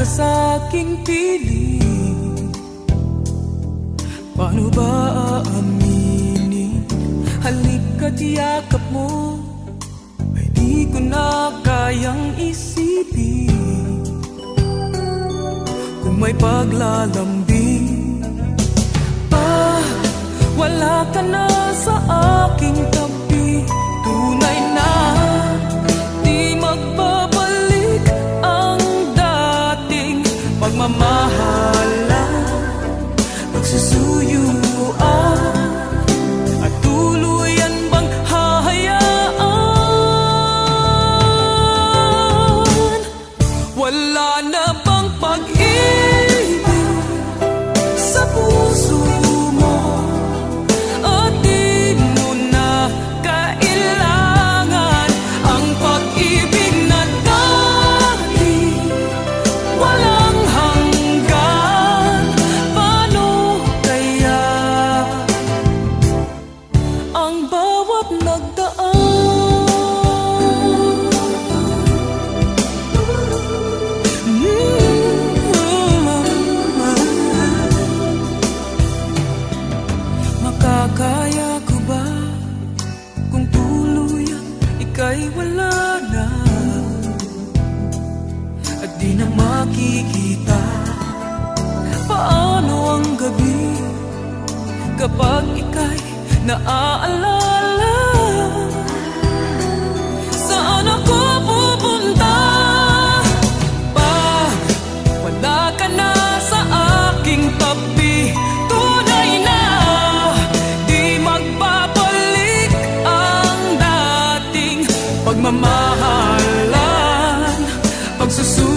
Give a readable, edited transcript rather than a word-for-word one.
ka sa'king piling. Paano ba aaminin? Halika't yakap mo ay di ko na kayang isipin. Kung may paglalambing pa, wala ka na sa aking tabi. Tunay na di magbabalik ang dating pagmamahalan, pagsusuyuan, at tuluyan bang hahayaan? Wala na bang pag-ibig sa puso mo? At di mo na kailangan ang pag-ibig na dati walang hanggan. Paano kaya ang bawat nagdaan? Makakaya ko ba kung tuluyan ika'y wala na at di na makikita? Paano ang gabi kapag ika'y naaalala? Saan ako pupunta pag wala ka na sa aking tabi? Tunay na di magbabalik ang dating pagmamahalan, pagsusunod